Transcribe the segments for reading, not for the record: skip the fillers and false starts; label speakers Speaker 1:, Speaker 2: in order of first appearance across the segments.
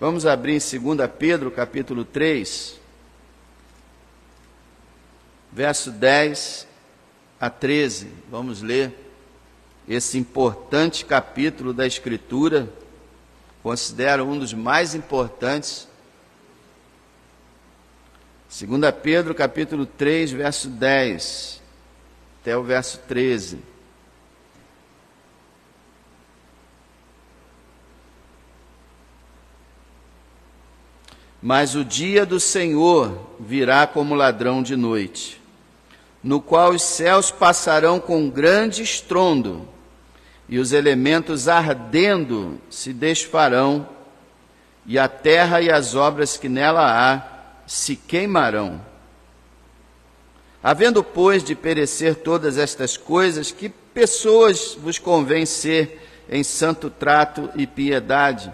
Speaker 1: Vamos abrir em 2 Pedro, capítulo 3, verso 10 a 13. Vamos ler esse importante capítulo da Escritura, considero um dos mais importantes. 2 Pedro, capítulo 3, verso 10 até o verso 13. Mas o dia do Senhor virá como ladrão de noite, no qual os céus passarão com grande estrondo, e os elementos ardendo se desfarão, e a terra e as obras que nela há se queimarão. Havendo, pois, de perecer todas estas coisas, que pessoas vos convém ser em santo trato e piedade,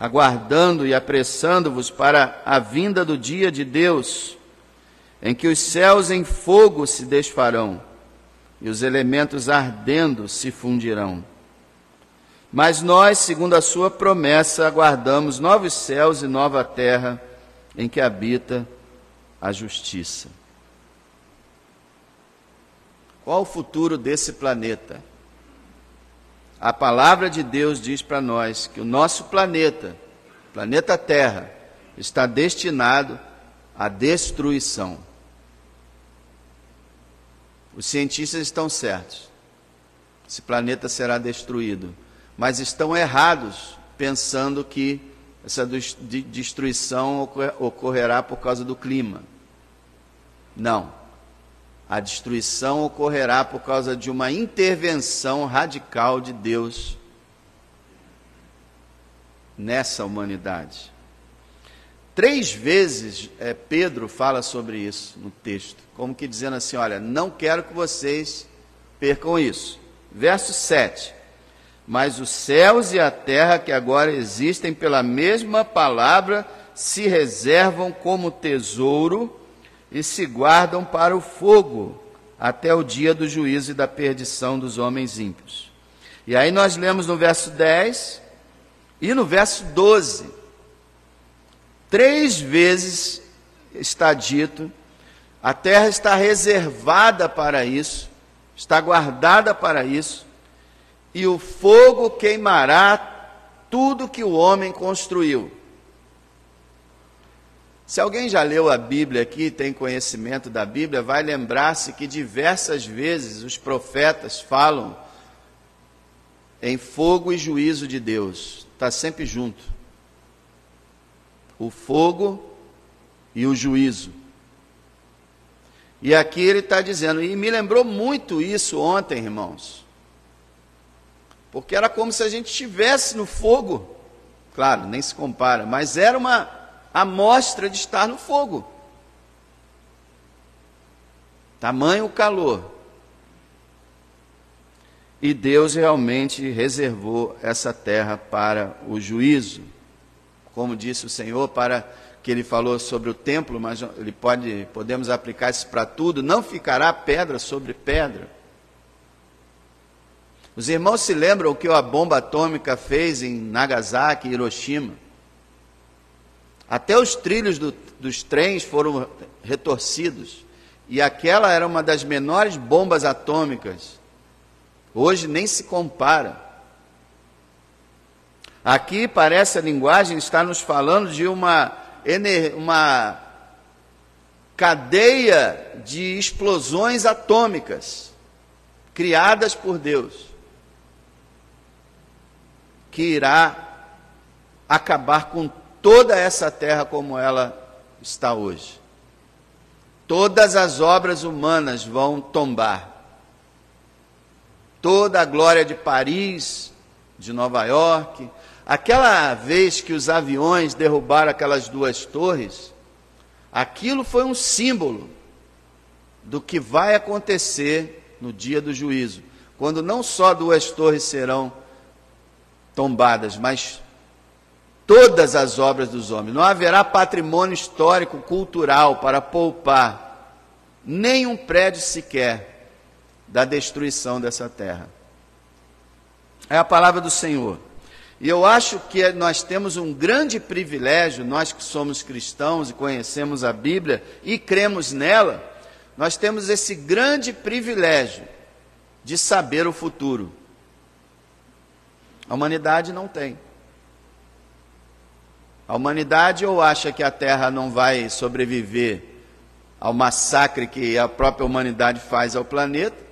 Speaker 1: aguardando e apressando-vos para a vinda do dia de Deus, em que os céus em fogo se desfarão, e os elementos ardendo se fundirão. Mas nós, segundo a sua promessa, aguardamos novos céus e nova terra, em que habita a justiça. Qual o futuro desse planeta? A palavra de Deus diz para nós que o nosso planeta, planeta Terra, está destinado à destruição. Os cientistas estão certos. Esse planeta será destruído. Mas estão errados pensando que essa destruição ocorrerá por causa do clima. Não. A destruição ocorrerá por causa de uma intervenção radical de Deus nessa humanidade. 3 vezes Pedro fala sobre isso no texto, como que dizendo assim, olha, não quero que vocês percam isso. Verso 7. Mas os céus e a terra que agora existem pela mesma palavra se reservam como tesouro e se guardam para o fogo, até o dia do juízo e da perdição dos homens ímpios. E aí nós lemos no verso 10 e no verso 12. 3 vezes está dito, a terra está reservada para isso, está guardada para isso, e o fogo queimará tudo que o homem construiu. Se alguém já leu a Bíblia aqui, tem conhecimento da Bíblia, vai lembrar-se que diversas vezes os profetas falam em fogo e juízo de Deus. Está sempre junto. O fogo e o juízo. E aqui ele está dizendo, e me lembrou muito isso ontem, irmãos. Porque era como se a gente estivesse no fogo. Claro, nem se compara, mas era uma amostra de estar no fogo. Tamanho o calor. E Deus realmente reservou essa terra para o juízo. Como disse o Senhor, para que ele falou sobre o templo, mas podemos aplicar isso para tudo, não ficará pedra sobre pedra. Os irmãos se lembram o que a bomba atômica fez em Nagasaki e Hiroshima? Até os trilhos dos trens foram retorcidos. E aquela era uma das menores bombas atômicas. Hoje nem se compara. Aqui parece a linguagem está nos falando de uma cadeia de explosões atômicas criadas por Deus, que irá acabar com toda essa terra como ela está hoje. Todas as obras humanas vão tombar. Toda a glória de Paris, de Nova York, aquela vez que os aviões derrubaram aquelas 2 torres, aquilo foi um símbolo do que vai acontecer no dia do juízo, quando não só 2 torres serão tombadas, mas todas as obras dos homens. Não haverá patrimônio histórico, cultural para poupar nem um prédio sequer da destruição dessa terra. É a palavra do Senhor. E eu acho que nós temos um grande privilégio, nós que somos cristãos e conhecemos a Bíblia e cremos nela, nós temos esse grande privilégio de saber o futuro. A humanidade não tem. A humanidade ou acha que a Terra não vai sobreviver ao massacre que a própria humanidade faz ao planeta,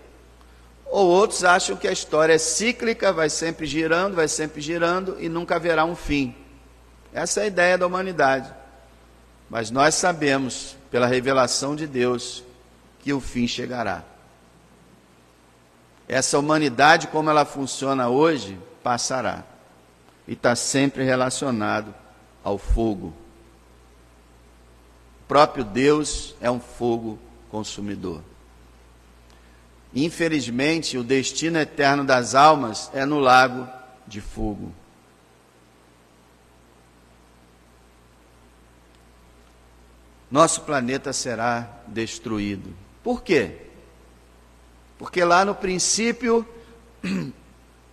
Speaker 1: ou outros acham que a história é cíclica, vai sempre girando e nunca haverá um fim. Essa é a ideia da humanidade. Mas nós sabemos, pela revelação de Deus, que o fim chegará. Essa humanidade, como ela funciona hoje, passará. E está sempre relacionado ao fogo. O próprio Deus é um fogo consumidor. Infelizmente, o destino eterno das almas é no lago de fogo. Nosso planeta será destruído. Por quê? Porque lá no princípio,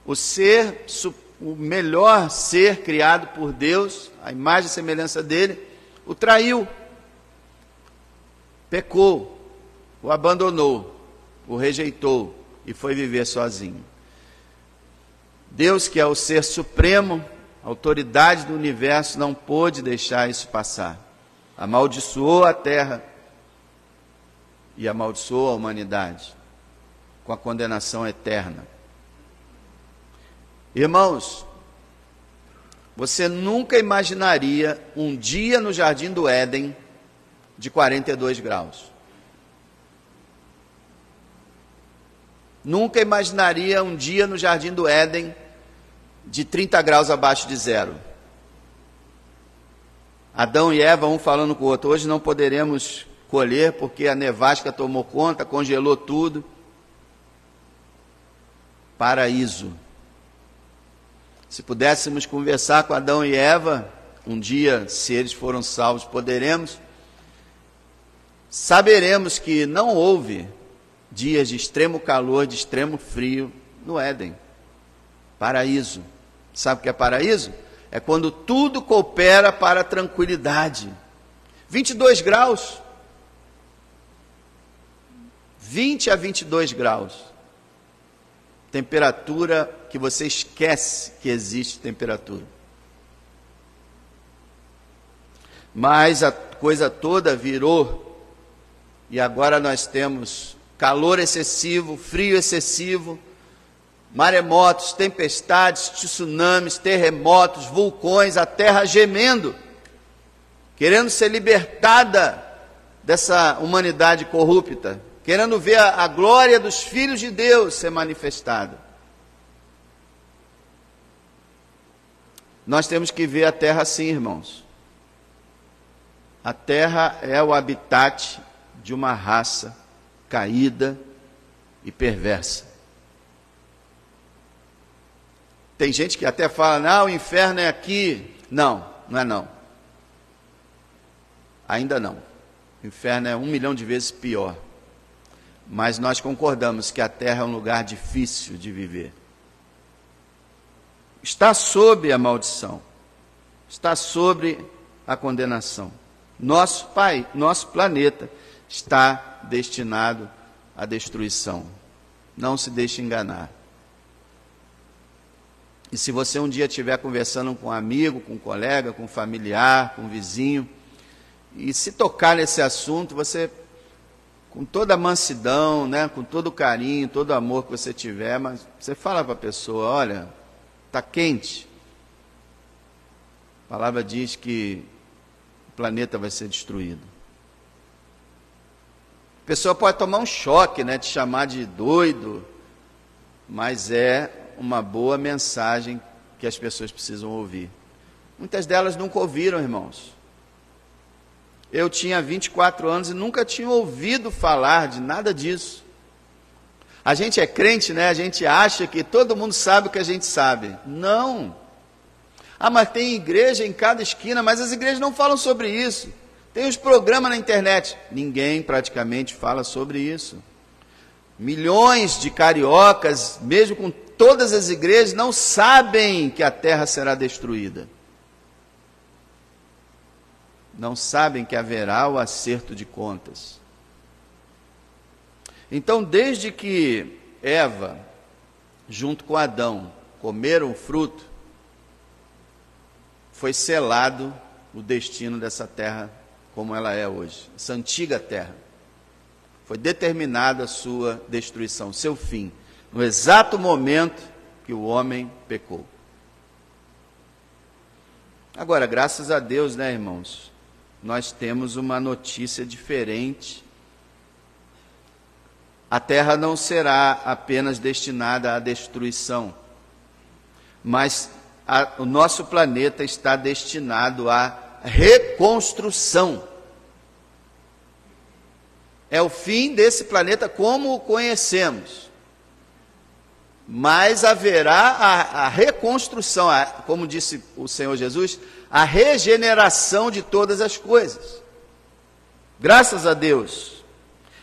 Speaker 1: o melhor ser criado por Deus, a imagem e semelhança dele, o traiu, pecou, o abandonou, o rejeitou e foi viver sozinho. Deus, que é o ser supremo, a autoridade do universo, não pôde deixar isso passar. Amaldiçoou a terra e amaldiçoou a humanidade com a condenação eterna. Irmãos, você nunca imaginaria um dia no Jardim do Éden de 42 graus. Nunca imaginaria um dia no Jardim do Éden de 30 graus abaixo de zero. Adão e Eva, um falando com o outro, hoje não poderemos colher porque a nevasca tomou conta, congelou tudo. Paraíso. Se pudéssemos conversar com Adão e Eva, um dia, se eles foram salvos, poderemos, saberemos que não houve dias de extremo calor, de extremo frio no Éden. Paraíso. Sabe o que é paraíso? É quando tudo coopera para a tranquilidade. 22 graus. 20 a 22 graus. Temperatura que você esquece que existe temperatura. Mas a coisa toda virou e agora nós temos calor excessivo, frio excessivo, maremotos, tempestades, tsunamis, terremotos, vulcões, a terra gemendo, querendo ser libertada dessa humanidade corrupta, querendo ver a glória dos filhos de Deus ser manifestada. Nós temos que ver a terra assim, irmãos. A terra é o habitat de uma raça caída e perversa. Tem gente que até fala, não, o inferno é aqui. Não, não é não. Ainda não. O inferno é 1 milhão de vezes pior. Mas nós concordamos que a terra é um lugar difícil de viver. Está sob a maldição. Está sobre a condenação. Nosso planeta está destinado à destruição. Não se deixe enganar. E se você um dia estiver conversando com um amigo, com um colega, com um familiar, com um vizinho, e se tocar nesse assunto, você, com toda a mansidão, né, com todo o carinho, todo o amor que você tiver, mas você fala para a pessoa, olha, está quente. A palavra diz que o planeta vai ser destruído. A pessoa pode tomar um choque, né, te chamar de doido, mas é uma boa mensagem que as pessoas precisam ouvir. Muitas delas nunca ouviram, irmãos. Eu tinha 24 anos e nunca tinha ouvido falar de nada disso. A gente é crente, né? A gente acha que todo mundo sabe o que a gente sabe. Não. Ah, mas tem igreja em cada esquina, mas as igrejas não falam sobre isso. Tem os programas na internet. Ninguém praticamente fala sobre isso. Milhões de cariocas, mesmo com todas as igrejas não sabem que a terra será destruída. Não sabem que haverá o acerto de contas. Então, desde que Eva, junto com Adão, comeram o fruto, foi selado o destino dessa terra como ela é hoje, essa antiga terra. Foi determinada a sua destruição, seu fim, no exato momento que o homem pecou. Agora, graças a Deus, né, irmãos, nós temos uma notícia diferente. A terra não será apenas destinada à destruição, mas o nosso planeta está destinado à reconstrução. É o fim desse planeta como o conhecemos. Mas haverá a reconstrução, como disse o Senhor Jesus, a regeneração de todas as coisas. Graças a Deus.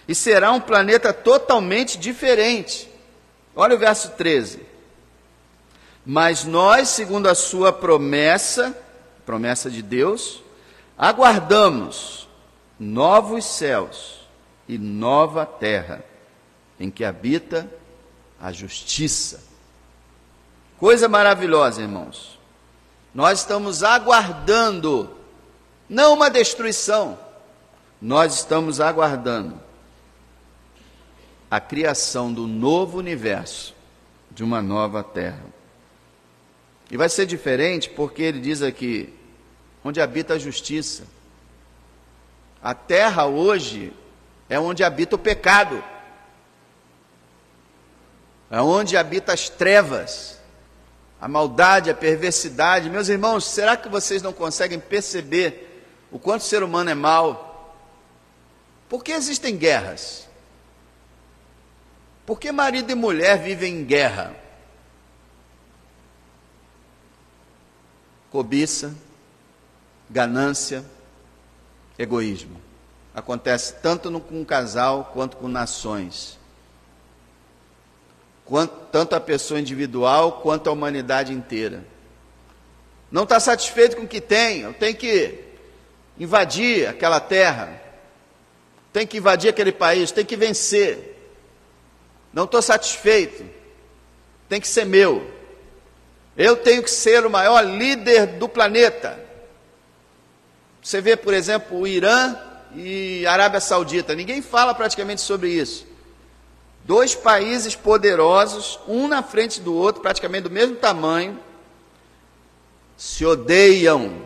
Speaker 1: E será um planeta totalmente diferente. Olha o verso 13. Mas nós, segundo a sua promessa de Deus, aguardamos novos céus e nova terra, em que habita a justiça. Coisa maravilhosa, irmãos. Nós estamos aguardando, não uma destruição, nós estamos aguardando a criação do novo universo, de uma nova terra. E vai ser diferente porque ele diz aqui, onde habita a justiça. A terra hoje é onde habita o pecado. É onde habita as trevas, a maldade, a perversidade. Meus irmãos, será que vocês não conseguem perceber o quanto o ser humano é mau? Por que existem guerras? Por que marido e mulher vivem em guerra? Cobiça, ganância, egoísmo. Acontece tanto com um casal quanto com nações. Tanto a pessoa individual quanto a humanidade inteira. Não está satisfeito com o que tem, eu tenho que invadir aquela terra, tenho que invadir aquele país, tenho que vencer. Não estou satisfeito, tem que ser meu. Eu tenho que ser o maior líder do planeta. Você vê, por exemplo, o Irã e a Arábia Saudita, ninguém fala praticamente sobre isso. Dois países poderosos, um na frente do outro, praticamente do mesmo tamanho, se odeiam,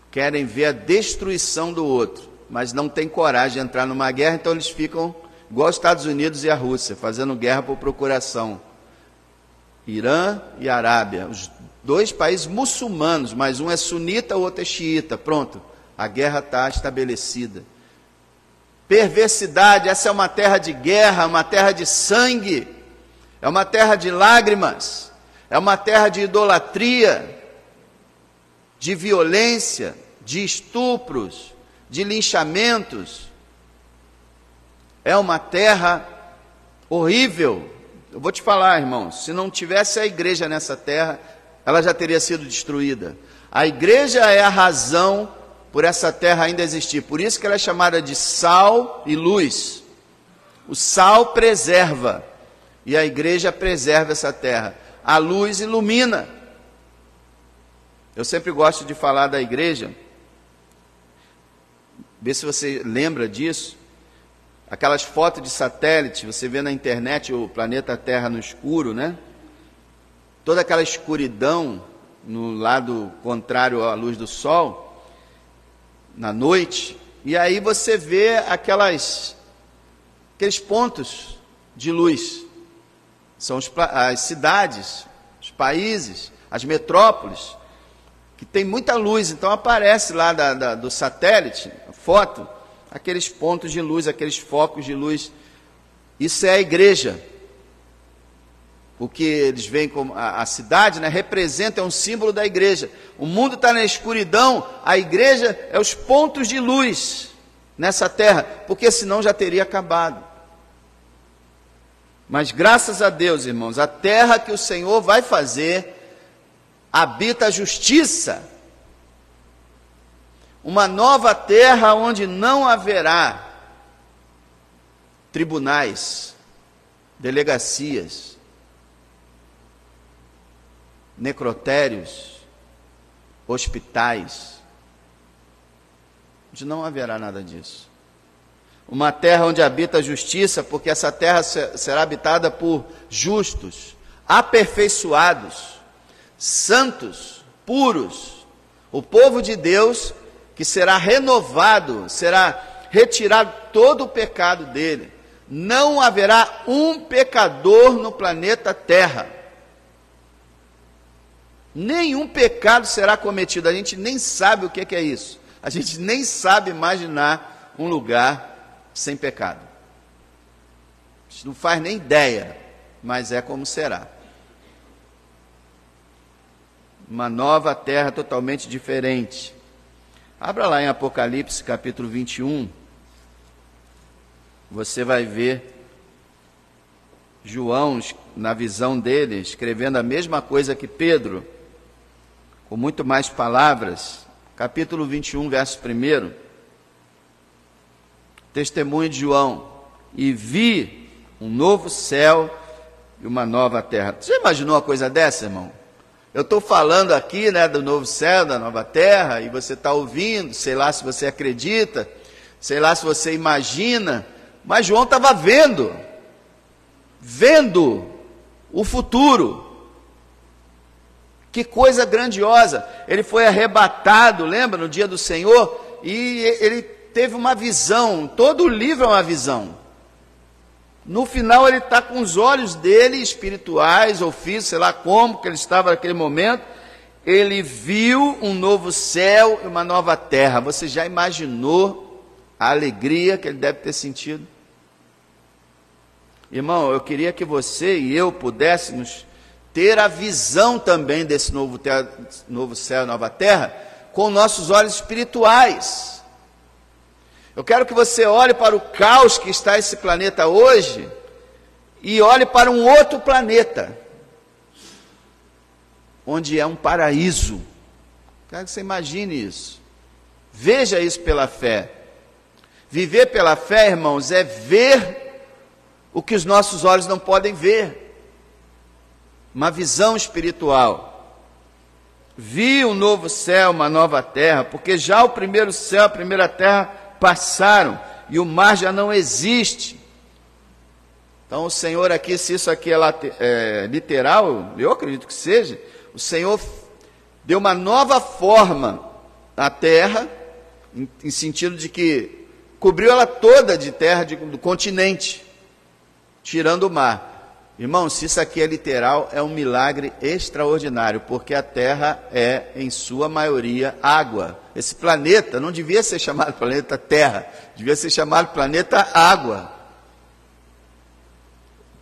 Speaker 1: querem ver a destruição do outro, mas não têm coragem de entrar numa guerra, então eles ficam igual os Estados Unidos e a Rússia, fazendo guerra por procuração. Irã e Arábia, os dois países muçulmanos, mas um é sunita, o outro é xiita. Pronto, a guerra está estabelecida. Perversidade, essa é uma terra de guerra, uma terra de sangue, é uma terra de lágrimas, é uma terra de idolatria, de violência, de estupros, de linchamentos. É uma terra horrível. Eu vou te falar, irmãos, se não tivesse a igreja nessa terra, ela já teria sido destruída. A igreja é a razão por essa terra ainda existir. Por isso que ela é chamada de sal e luz. O sal preserva e a igreja preserva essa terra. A luz ilumina. Eu sempre gosto de falar da igreja. Vê se você lembra disso. Aquelas fotos de satélite, você vê na internet o planeta Terra no escuro, né? Toda aquela escuridão no lado contrário à luz do sol, na noite, e aí você vê aqueles pontos de luz. São as cidades, os países, as metrópoles, que tem muita luz, então aparece lá do satélite, a foto, aqueles pontos de luz, aqueles focos de luz. Isso é a igreja. O que eles veem como a cidade, né, representa, é um símbolo da igreja. O mundo está na escuridão, a igreja é os pontos de luz nessa terra, porque senão já teria acabado. Mas graças a Deus, irmãos, a terra que o Senhor vai fazer habita a justiça. Uma nova terra onde não haverá tribunais, delegacias, necrotérios, hospitais, onde não haverá nada disso. Uma terra onde habita a justiça, porque essa terra será habitada por justos, aperfeiçoados, santos, puros, o povo de Deus que será renovado, será retirado todo o pecado dele. Não haverá um pecador no planeta Terra. Nenhum pecado será cometido. A gente nem sabe o que é isso. A gente nem sabe imaginar um lugar sem pecado. A gente não faz nem ideia, mas é como será. Uma nova terra totalmente diferente. Abra lá em Apocalipse capítulo 21. Você vai ver João, na visão dele, escrevendo a mesma coisa que Pedro, com muito mais palavras. Capítulo 21, verso 1. Testemunho de João. E vi um novo céu e uma nova terra. Você imaginou uma coisa dessa, irmão? Eu estou falando aqui, né, do novo céu, da nova terra, e você está ouvindo, sei lá se você acredita, sei lá se você imagina, mas João estava vendo o futuro. Que coisa grandiosa. Ele foi arrebatado, lembra, no dia do Senhor, e ele teve uma visão. Todo o livro é uma visão. No final ele está com os olhos dele, espirituais ou físicos, sei lá como que ele estava naquele momento. Ele viu um novo céu e uma nova terra. Você já imaginou a alegria que ele deve ter sentido? Irmão, eu queria que você e eu pudéssemos ter a visão também desse novo céu e nova terra com nossos olhos espirituais. Eu quero que você olhe para o caos que está esse planeta hoje e olhe para um outro planeta, onde é um paraíso. Quero que você imagine isso. Veja isso pela fé. Viver pela fé, irmãos, é ver o que os nossos olhos não podem ver. Uma visão espiritual. Vi um novo céu, uma nova terra, porque já o primeiro céu, a primeira terra passaram e o mar já não existe. Então o Senhor aqui, se isso aqui é literal, eu acredito que seja, o Senhor deu uma nova forma à terra, em sentido de que cobriu ela toda de terra do continente, tirando o mar. Irmão, se isso aqui é literal, é um milagre extraordinário, porque a terra é, em sua maioria, água. Esse planeta não devia ser chamado planeta Terra, devia ser chamado planeta Água.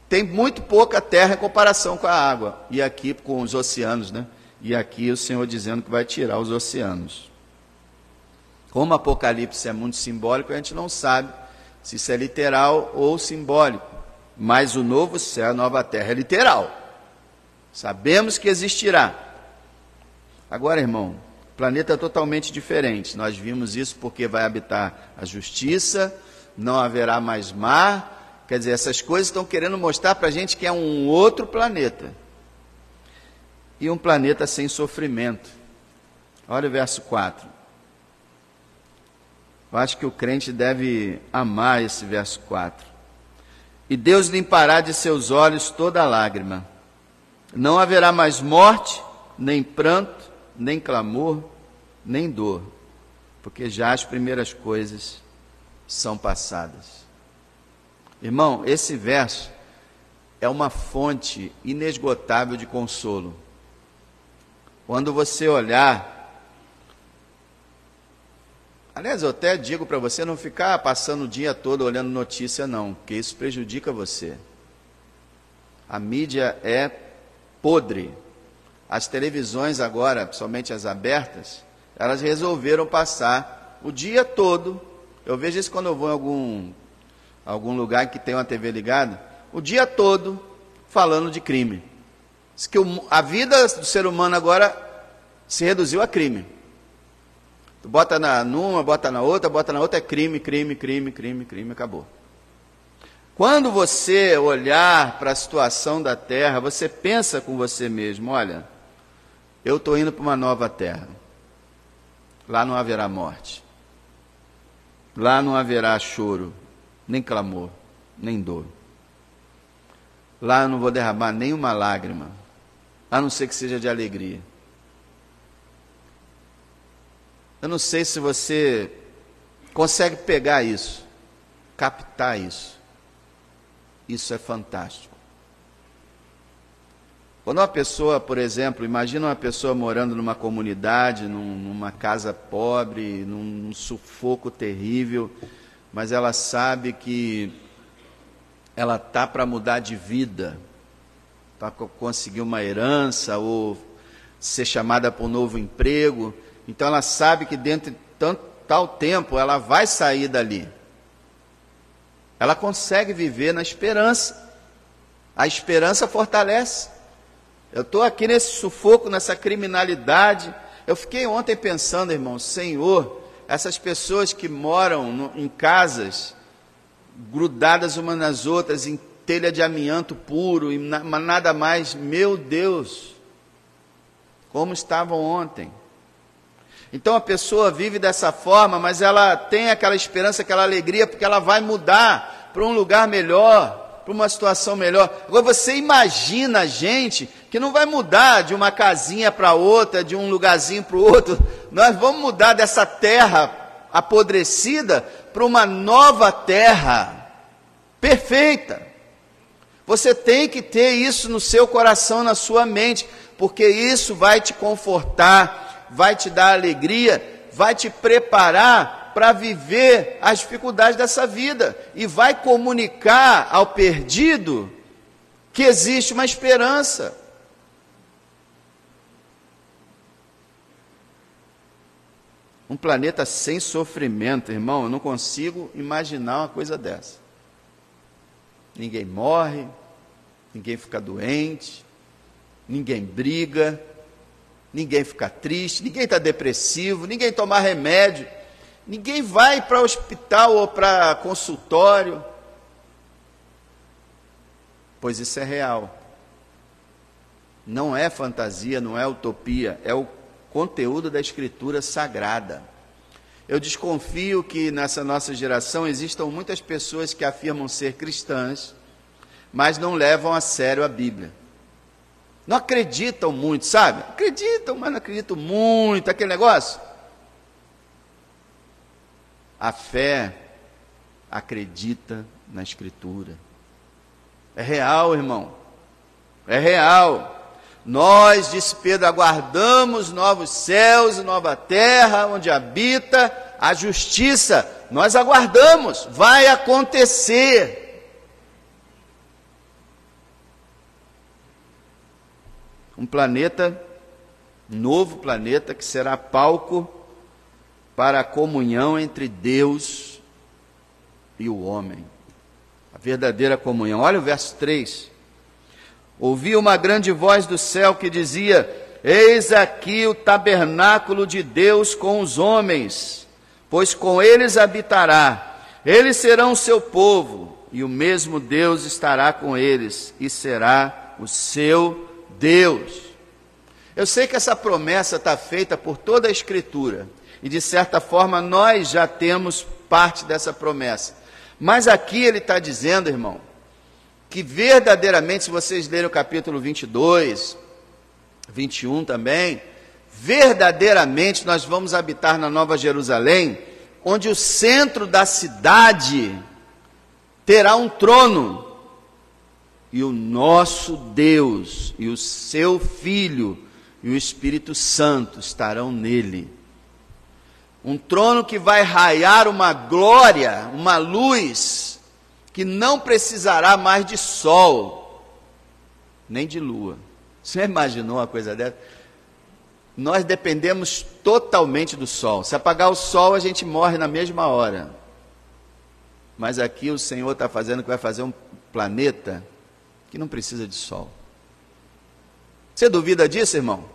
Speaker 1: Tem muito pouca terra em comparação com a água, e aqui com os oceanos, né? E aqui o Senhor dizendo que vai tirar os oceanos. Como o Apocalipse é muito simbólico, a gente não sabe se isso é literal ou simbólico. Mas o novo céu, a nova terra é literal. Sabemos que existirá. Agora, irmão, o planeta é totalmente diferente. Nós vimos isso porque vai habitar a justiça, não haverá mais mar. Quer dizer, essas coisas estão querendo mostrar para a gente que é um outro planeta. E um planeta sem sofrimento. Olha o verso 4. Eu acho que o crente deve amar esse verso 4. E Deus limpará de seus olhos toda lágrima. Não haverá mais morte, nem pranto, nem clamor, nem dor, porque já as primeiras coisas são passadas. Irmão, esse verso é uma fonte inesgotável de consolo. Quando você olhar, aliás, eu até digo para você não ficar passando o dia todo olhando notícia, não, porque isso prejudica você. A mídia é podre. As televisões agora, principalmente as abertas, elas resolveram passar o dia todo. Eu vejo isso quando eu vou em algum lugar que tem uma TV ligada. o dia todo falando de crime. Diz que a vida do ser humano agora se reduziu a crime. Tu bota numa, bota na outra, é crime, crime, crime, crime, crime, acabou. Quando você olhar para a situação da terra, você pensa com você mesmo, olha, eu estou indo para uma nova terra. Lá não haverá morte. Lá não haverá choro, nem clamor, nem dor. Lá eu não vou derramar nenhuma lágrima, a não ser que seja de alegria. Eu não sei se você consegue pegar isso, captar isso. Isso é fantástico. Quando uma pessoa, por exemplo, imagina uma pessoa morando numa comunidade, numa casa pobre, num sufoco terrível, mas ela sabe que ela está para mudar de vida, para conseguir uma herança ou ser chamada para um novo emprego. Então ela sabe que dentro de tal tempo ela vai sair dali. Ela consegue viver na esperança. A esperança fortalece. Eu estou aqui nesse sufoco, nessa criminalidade. Eu fiquei ontem pensando, irmão, Senhor, essas pessoas que moram em casas grudadas umas nas outras, em telha de amianto puro, e nada mais, meu Deus, como estavam ontem. Então a pessoa vive dessa forma, mas ela tem aquela esperança, aquela alegria, porque ela vai mudar para um lugar melhor, para uma situação melhor. Agora você imagina a gente que não vai mudar de uma casinha para outra, de um lugarzinho para o outro. Nós vamos mudar dessa terra apodrecida para uma nova terra perfeita. Você tem que ter isso no seu coração, na sua mente, porque isso vai te confortar, vai te dar alegria, vai te preparar para viver as dificuldades dessa vida e vai comunicar ao perdido que existe uma esperança. Um planeta sem sofrimento, irmão, eu não consigo imaginar uma coisa dessa. Ninguém morre, ninguém fica doente, ninguém briga, ninguém fica triste, ninguém está depressivo, ninguém toma remédio, ninguém vai para o hospital ou para consultório, pois isso é real. Não é fantasia, não é utopia, é o conteúdo da Escritura Sagrada. Eu desconfio que nessa nossa geração existam muitas pessoas que afirmam ser cristãs, mas não levam a sério a Bíblia. Não acreditam muito, sabe? Acreditam, mas não acreditam muito, aquele negócio. A fé acredita na Escritura. É real, irmão. É real. Nós, disse Pedro, aguardamos novos céus e nova terra, onde habita a justiça. Nós aguardamos, vai acontecer. Um planeta, novo planeta, que será palco para a comunhão entre Deus e o homem. A verdadeira comunhão. Olha o verso 3. Ouvi uma grande voz do céu que dizia: eis aqui o tabernáculo de Deus com os homens, pois com eles habitará. Eles serão o seu povo, e o mesmo Deus estará com eles, e será o seu Deus. Eu sei que essa promessa está feita por toda a Escritura, e de certa forma nós já temos parte dessa promessa. Mas aqui ele está dizendo, irmão, que verdadeiramente, se vocês lerem o capítulo 22, 21 também, verdadeiramente nós vamos habitar na Nova Jerusalém, onde o centro da cidade terá um trono, e o nosso Deus e o seu Filho e o Espírito Santo estarão nele. Um trono que vai raiar uma glória, uma luz, que não precisará mais de sol, nem de lua. Você imaginou uma coisa dessa? Nós dependemos totalmente do sol. Se apagar o sol, a gente morre na mesma hora. Mas aqui o Senhor está fazendo que vai fazer um planeta que não precisa de sol. Você duvida disso, irmão?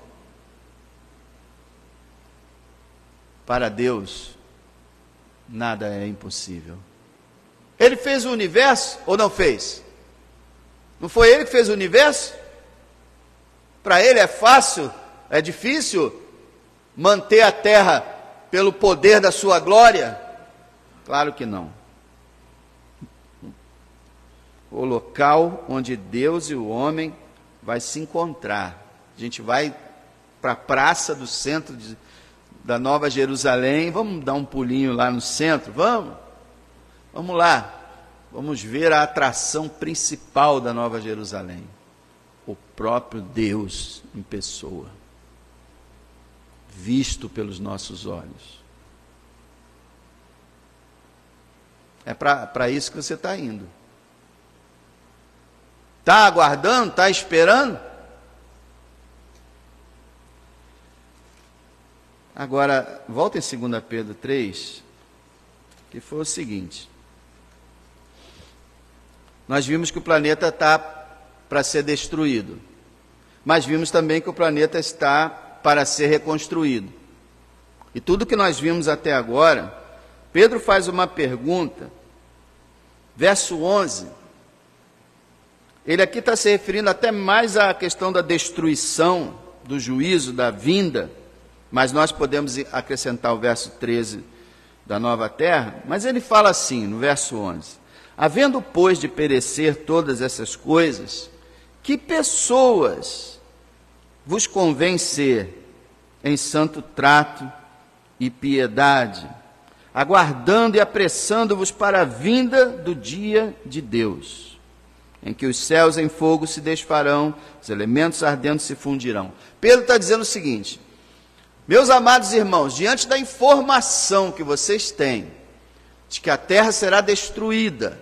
Speaker 1: Para Deus, nada é impossível. Ele fez o universo ou não fez? Não foi Ele que fez o universo? Para Ele é fácil, é difícil manter a terra pelo poder da sua glória? Claro que não. O local onde Deus e o homem vai se encontrar. A gente vai para a praça do centro da Nova Jerusalém. Vamos dar um pulinho lá no centro? Vamos lá. Vamos ver a atração principal da Nova Jerusalém. O próprio Deus em pessoa, visto pelos nossos olhos. É para isso que você está indo. Está aguardando? Está esperando? Agora, volta em 2 Pedro 3, que foi o seguinte. Nós vimos que o planeta está para ser destruído, mas vimos também que o planeta está para ser reconstruído. E tudo que nós vimos até agora, Pedro faz uma pergunta, verso 11, ele aqui está se referindo até mais à questão da destruição, do juízo, da vinda, mas nós podemos acrescentar o verso 13 da nova terra, mas ele fala assim, no verso 11, havendo, pois, de perecer todas essas coisas, que pessoas vos convém ser em santo trato e piedade, aguardando e apressando-vos para a vinda do dia de Deus, em que os céus em fogo se desfarão, os elementos ardentes se fundirão. Pedro está dizendo o seguinte, meus amados irmãos, diante da informação que vocês têm, de que a terra será destruída,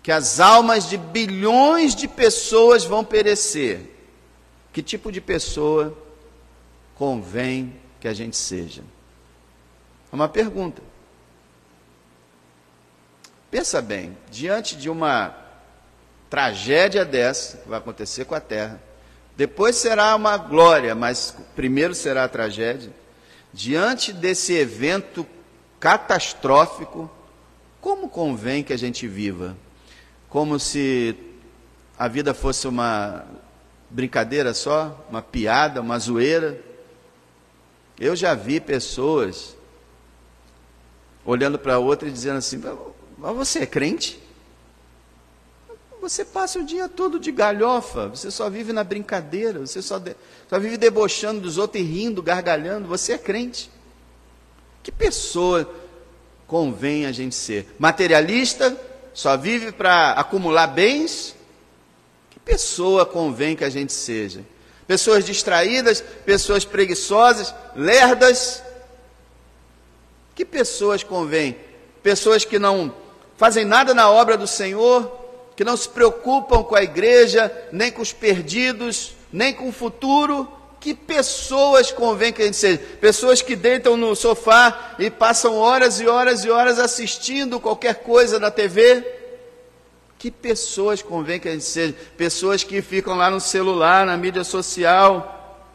Speaker 1: que as almas de bilhões de pessoas vão perecer, que tipo de pessoa convém que a gente seja? É uma pergunta. Pensa bem, diante de uma tragédia dessa, que vai acontecer com a terra, depois será uma glória, mas primeiro será a tragédia, diante desse evento catastrófico, como convém que a gente viva? Como se a vida fosse uma brincadeira só, uma piada, uma zoeira. Eu já vi pessoas olhando para outra e dizendo assim, mas você é crente? Você passa o dia todo de galhofa, você só vive na brincadeira, você só vive debochando dos outros e rindo, gargalhando, você é crente. Que pessoa convém a gente ser? Materialista? Só vive para acumular bens? Que pessoa convém que a gente seja? Pessoas distraídas, pessoas preguiçosas, lerdas? Que pessoas convém? Pessoas que não fazem nada na obra do Senhor, que não se preocupam com a igreja, nem com os perdidos, nem com o futuro. Que pessoas convém que a gente seja? Pessoas que deitam no sofá e passam horas e horas e horas assistindo qualquer coisa na TV. Que pessoas convém que a gente seja? Pessoas que ficam lá no celular, na mídia social.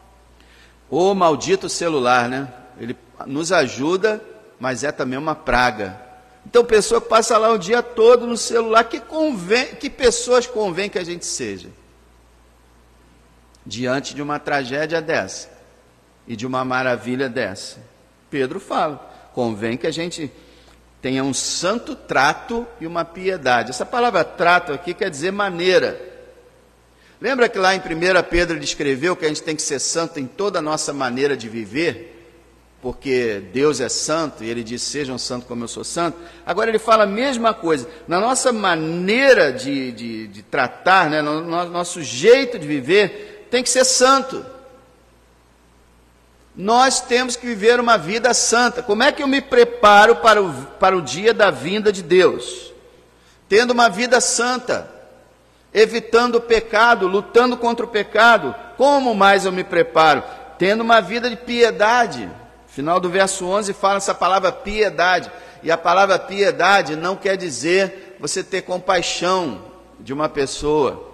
Speaker 1: O maldito celular, né? Ele nos ajuda, mas é também uma praga. Então, pessoa que passa lá o dia todo no celular, que pessoas convém que a gente seja? Diante de uma tragédia dessa e de uma maravilha dessa, Pedro fala, convém que a gente tenha um santo trato e uma piedade. Essa palavra trato aqui quer dizer maneira. Lembra que lá em 1 Pedro ele escreveu que a gente tem que ser santo em toda a nossa maneira de viver? Porque Deus é santo, e ele diz, sejam santos como eu sou santo. Agora ele fala a mesma coisa, na nossa maneira de tratar, né, no nosso jeito de viver, tem que ser santo. Nós temos que viver uma vida santa. Como é que eu me preparo para o dia da vinda de Deus? Tendo uma vida santa, evitando o pecado, lutando contra o pecado. Como mais eu me preparo? Tendo uma vida de piedade. Final do verso 11 fala essa palavra piedade. E a palavra piedade não quer dizer você ter compaixão de uma pessoa.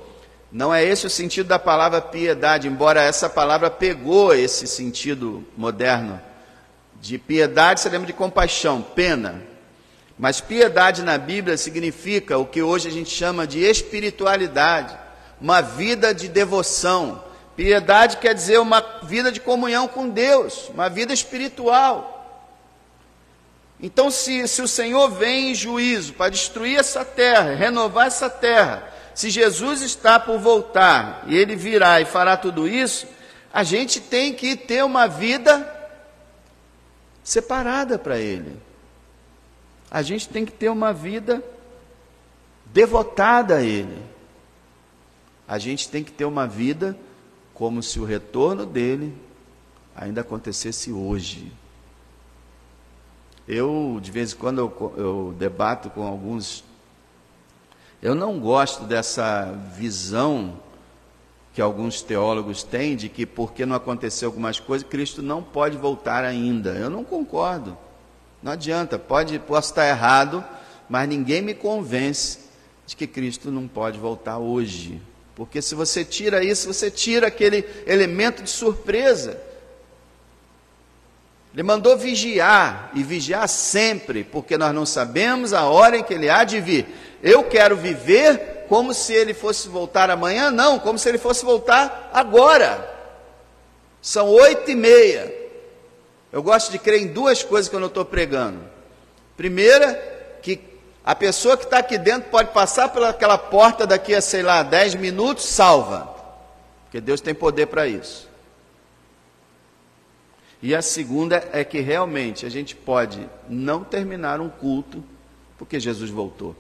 Speaker 1: Não é esse o sentido da palavra piedade, embora essa palavra pegou esse sentido moderno. De piedade, você lembra de compaixão, pena. Mas piedade na Bíblia significa o que hoje a gente chama de espiritualidade, uma vida de devoção. Piedade quer dizer uma vida de comunhão com Deus, uma vida espiritual. Então, se o Senhor vem em juízo para destruir essa terra, renovar essa terra, se Jesus está por voltar e Ele virá e fará tudo isso, a gente tem que ter uma vida separada para Ele. A gente tem que ter uma vida devotada a Ele. A gente tem que ter uma vida como se o retorno dEle ainda acontecesse hoje. De vez em quando, eu debato com alguns. Eu não gosto dessa visão que alguns teólogos têm de que porque não aconteceu algumas coisas, Cristo não pode voltar ainda. Eu não concordo. Não adianta, posso estar errado, mas ninguém me convence de que Cristo não pode voltar hoje. Porque se você tira isso, você tira aquele elemento de surpresa. Ele mandou vigiar, e vigiar sempre, porque nós não sabemos a hora em que Ele há de vir. Eu quero viver como se Ele fosse voltar amanhã, não, como se Ele fosse voltar agora. São 8h30. Eu gosto de crer em duas coisas quando eu estou pregando. Primeira, que a pessoa que está aqui dentro pode passar pelaquela porta daqui a, 10 minutos, salva. Porque Deus tem poder para isso. E a segunda é que realmente a gente pode não terminar um culto porque Jesus voltou.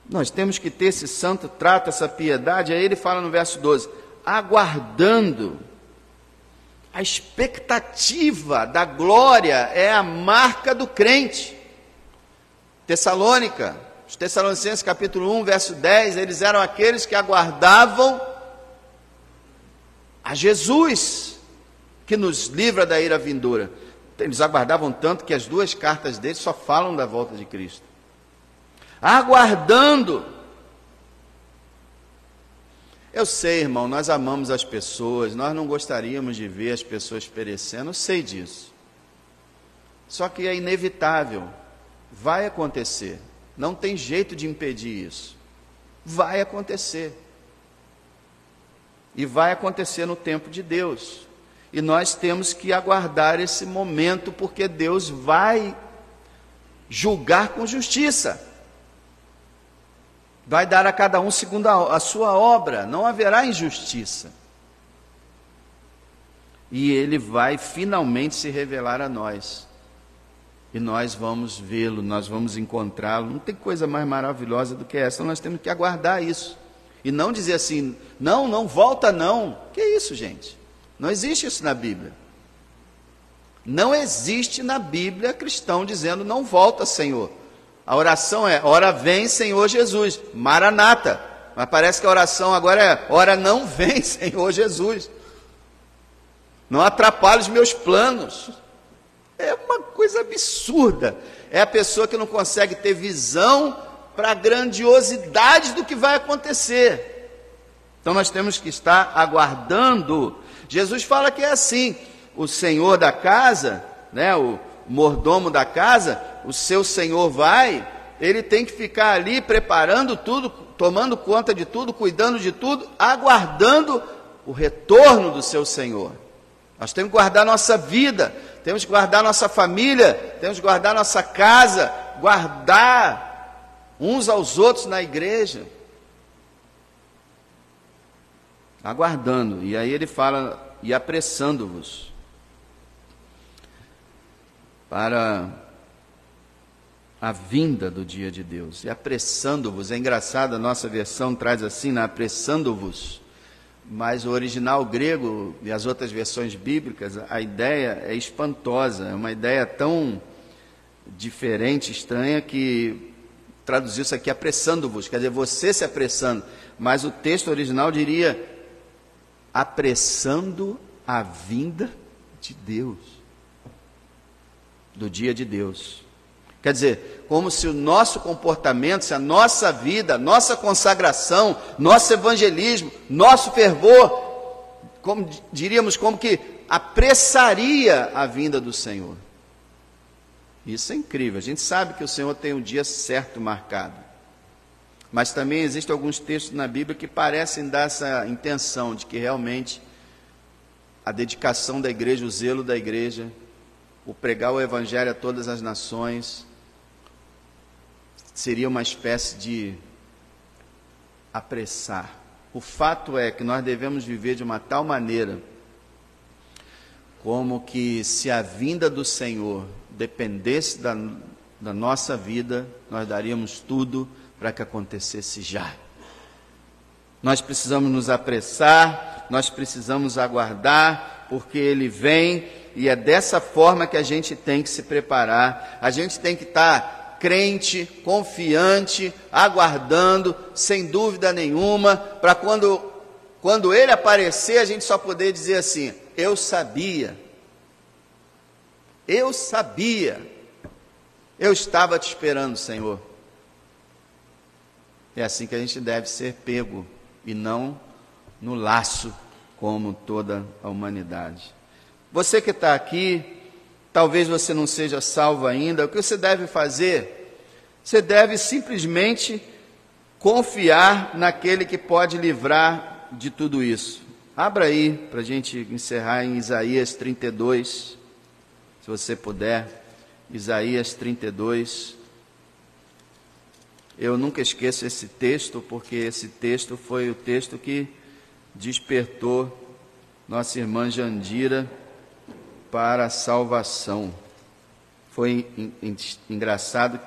Speaker 1: Nós temos que ter esse santo trato, essa piedade. Aí ele fala no verso 12, aguardando. A expectativa da glória é a marca do crente. Tessalônica, os Tessalonicenses capítulo 1, verso 10, eles eram aqueles que aguardavam a Jesus, que nos livra da ira vindoura. Eles aguardavam tanto que as duas cartas deles só falam da volta de Cristo. Aguardando. Eu sei, irmão, nós amamos as pessoas, nós não gostaríamos de ver as pessoas perecendo, eu sei disso. Só que é inevitável, vai acontecer, não tem jeito de impedir isso. Vai acontecer. E vai acontecer no tempo de Deus. E nós temos que aguardar esse momento, porque Deus vai julgar com justiça. Vai dar a cada um segundo a sua obra, não haverá injustiça. E Ele vai finalmente se revelar a nós. E nós vamos vê-lo, nós vamos encontrá-lo. Não tem coisa mais maravilhosa do que essa, então nós temos que aguardar isso. E não dizer assim, não volta não. Que isso, gente? Não existe isso na Bíblia. Não existe na Bíblia cristão dizendo, não volta, Senhor. A oração é, ora vem, Senhor Jesus, Maranata. Mas parece que a oração agora é, ora não vem, Senhor Jesus. Não atrapalhe os meus planos. É uma coisa absurda. É a pessoa que não consegue ter visão para a grandiosidade do que vai acontecer. Então nós temos que estar aguardando. Jesus fala que é assim, o senhor da casa, né, o mordomo da casa, o seu senhor vai, ele tem que ficar ali preparando tudo, tomando conta de tudo, cuidando de tudo, aguardando o retorno do seu senhor. Nós temos que guardar nossa vida, temos que guardar nossa família, temos que guardar nossa casa, guardar uns aos outros na igreja. Aguardando, e aí ele fala, e apressando-vos para a vinda do dia de Deus, e apressando-vos, é engraçado, a nossa versão traz assim, né, apressando-vos, mas o original grego e as outras versões bíblicas, a ideia é espantosa, é uma ideia tão diferente, estranha, que traduziu isso aqui apressando-vos, quer dizer, você se apressando, mas o texto original diria apressando a vinda de Deus. do dia de Deus. Quer dizer, como se o nosso comportamento, se a nossa vida, nossa consagração, nosso evangelismo, nosso fervor, como diríamos, como que apressaria a vinda do Senhor. Isso é incrível. A gente sabe que o Senhor tem um dia certo marcado. Mas também existem alguns textos na Bíblia que parecem dar essa intenção de que realmente a dedicação da igreja, o zelo da igreja, o pregar o evangelho a todas as nações, seria uma espécie de apressar. O fato é que nós devemos viver de uma tal maneira, como que se a vinda do Senhor dependesse da nossa vida, nós daríamos tudo para que acontecesse já. Nós precisamos nos apressar, nós precisamos aguardar, porque Ele vem, e é dessa forma que a gente tem que se preparar. A gente tem que estar crente, confiante, aguardando, sem dúvida nenhuma, para quando Ele aparecer, a gente só poder dizer assim: eu sabia, eu estava te esperando, Senhor. É assim que a gente deve ser pego, e não no laço, como toda a humanidade. Você que está aqui, talvez você não seja salvo ainda, o que você deve fazer? Você deve simplesmente confiar naquele que pode livrar de tudo isso. Abra aí, para a gente encerrar, em Isaías 32, se você puder, Isaías 32. Eu nunca esqueço esse texto, porque esse texto foi o texto que despertou nossa irmã Jandira para a salvação. Foi engraçado.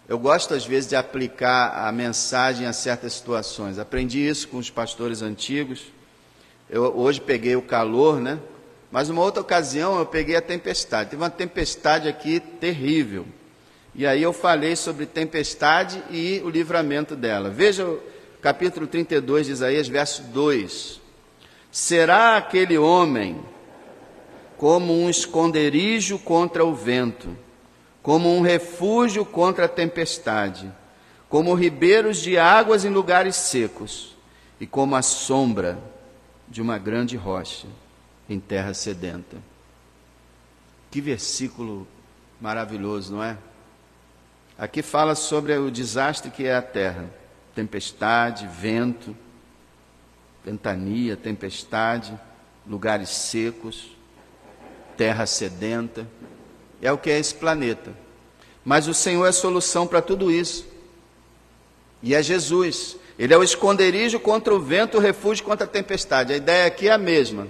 Speaker 1: Eu gosto às vezes de aplicar a mensagem a certas situações. Aprendi isso com os pastores antigos. Eu hoje peguei o calor, né? Mas numa outra ocasião eu peguei a tempestade. Teve uma tempestade aqui terrível. E aí eu falei sobre tempestade e o livramento dela. Veja o capítulo 32 de Isaías, verso 2. Será aquele homem como um esconderijo contra o vento, como um refúgio contra a tempestade, como ribeiros de águas em lugares secos, e como a sombra de uma grande rocha em terra sedenta. Que versículo maravilhoso, não é? Aqui fala sobre o desastre que é a terra: tempestade, vento, ventania, tempestade, lugares secos, terra sedenta. É o que é esse planeta. Mas o Senhor é a solução para tudo isso. E é Jesus. Ele é o esconderijo contra o vento, o refúgio contra a tempestade. A ideia aqui é a mesma.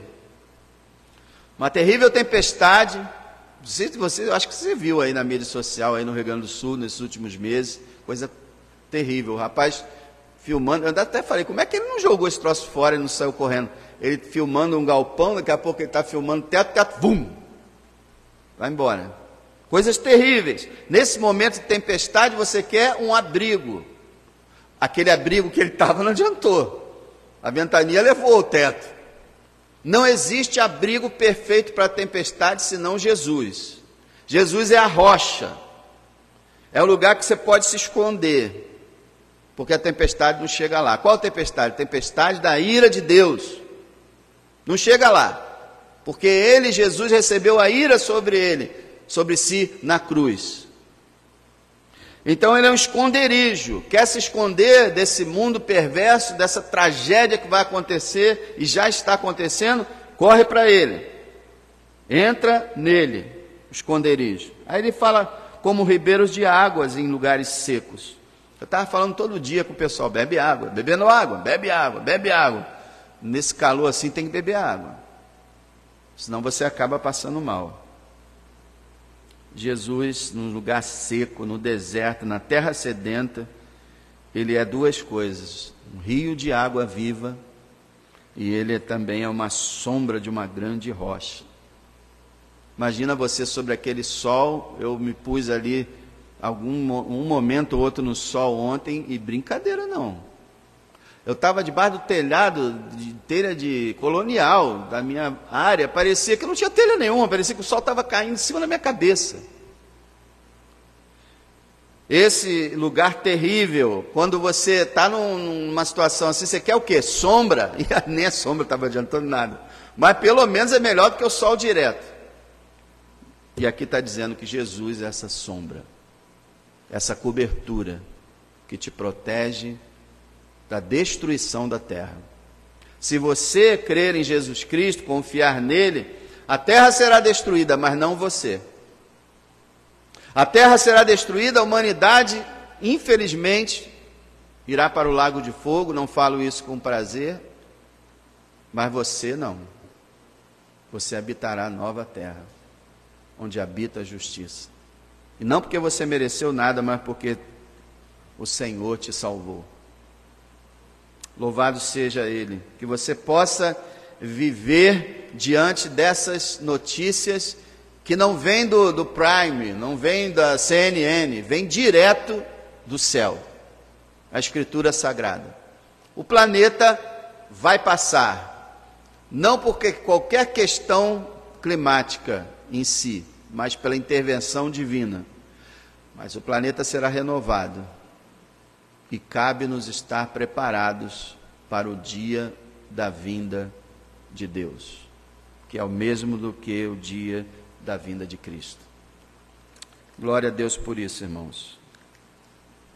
Speaker 1: Uma terrível tempestade. Não sei se você, eu acho que você viu aí na mídia social, aí no Rio Grande do Sul, nesses últimos meses. Coisa terrível. O rapaz filmando. Eu até falei, como é que ele não jogou esse troço fora e não saiu correndo? Ele filmando um galpão, daqui a pouco ele está filmando teto, bum! Vai embora. Coisas terríveis. Nesse momento de tempestade, você quer um abrigo. Aquele abrigo que ele estava não adiantou. A ventania levou o teto. Não existe abrigo perfeito para a tempestade senão Jesus. Jesus é a rocha. É o lugar que você pode se esconder. Porque a tempestade não chega lá. Qual tempestade? Tempestade da ira de Deus. Não chega lá. Porque ele, Jesus, recebeu a ira sobre si na cruz. Então ele é um esconderijo, quer se esconder desse mundo perverso, dessa tragédia que vai acontecer e já está acontecendo, corre para ele, entra nele, o esconderijo. Aí ele fala, como ribeiros de águas em lugares secos. Eu estava falando todo dia com o pessoal, bebe água, bebendo água, bebe água, bebe água. Nesse calor assim tem que beber água, senão você acaba passando mal. Jesus, num lugar seco, no deserto, na terra sedenta, ele é duas coisas: um rio de água viva, e ele também é uma sombra de uma grande rocha. Imagina você sobre aquele sol. Eu me pus ali um momento ou outro no sol ontem, e brincadeira não. Eu estava debaixo do telhado, de telha de colonial da minha área, parecia que não tinha telha nenhuma, parecia que o sol estava caindo em cima da minha cabeça. Esse lugar terrível, quando você está numa situação assim, você quer o quê? Sombra? E nem a sombra estava adiantando nada. Mas pelo menos é melhor do que o sol direto. E aqui está dizendo que Jesus é essa sombra, essa cobertura que te protege da destruição da terra. Se você crer em Jesus Cristo, confiar nele, a terra será destruída, mas não você. A terra será destruída, a humanidade, infelizmente, irá para o lago de fogo, não falo isso com prazer, mas você não. Você habitará a nova terra, onde habita a justiça. E não porque você mereceu nada, mas porque o Senhor te salvou. Louvado seja Ele, que você possa viver diante dessas notícias que não vêm do Prime, não vêm da CNN, vem direto do céu, a Escritura Sagrada. O planeta vai passar, não porque qualquer questão climática em si, mas pela intervenção divina. Mas o planeta será renovado. E cabe-nos estar preparados para o dia da vinda de Deus, que é o mesmo do que o dia da vinda de Cristo. Glória a Deus por isso, irmãos.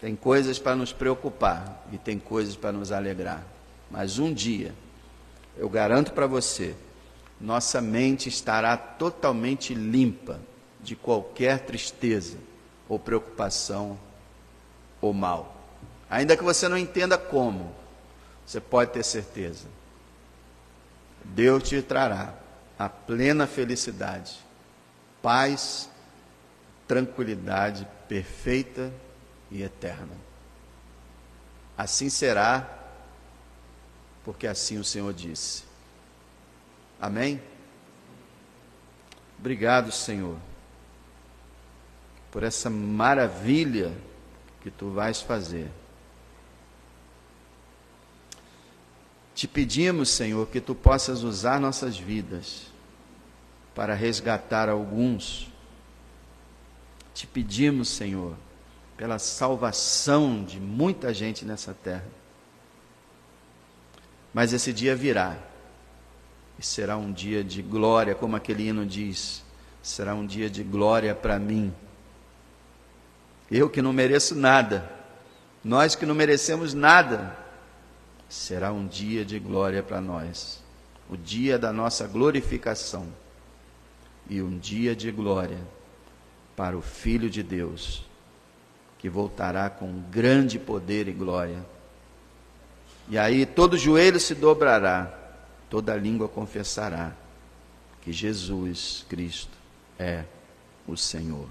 Speaker 1: Tem coisas para nos preocupar e tem coisas para nos alegrar. Mas um dia, eu garanto para você, nossa mente estará totalmente limpa de qualquer tristeza ou preocupação ou mal. Ainda que você não entenda como, você pode ter certeza. Deus te trará a plena felicidade, paz, tranquilidade perfeita e eterna. Assim será, porque assim o Senhor disse. Amém? Obrigado, Senhor, por essa maravilha que Tu vais fazer. Te pedimos, Senhor, que Tu possas usar nossas vidas para resgatar alguns. Te pedimos, Senhor, pela salvação de muita gente nessa terra. Mas esse dia virá, e será um dia de glória, como aquele hino diz, será um dia de glória para mim. Eu que não mereço nada, nós que não merecemos nada, será um dia de glória para nós, o dia da nossa glorificação, e um dia de glória para o Filho de Deus, que voltará com grande poder e glória. E aí todo joelho se dobrará, toda língua confessará que Jesus Cristo é o Senhor.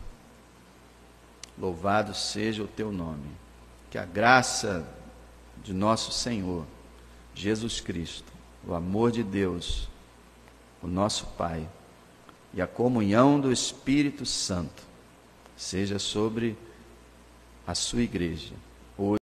Speaker 1: Louvado seja o Teu nome. Que a graça de nosso Senhor Jesus Cristo, o amor de Deus, o nosso Pai, e a comunhão do Espírito Santo seja sobre a sua igreja,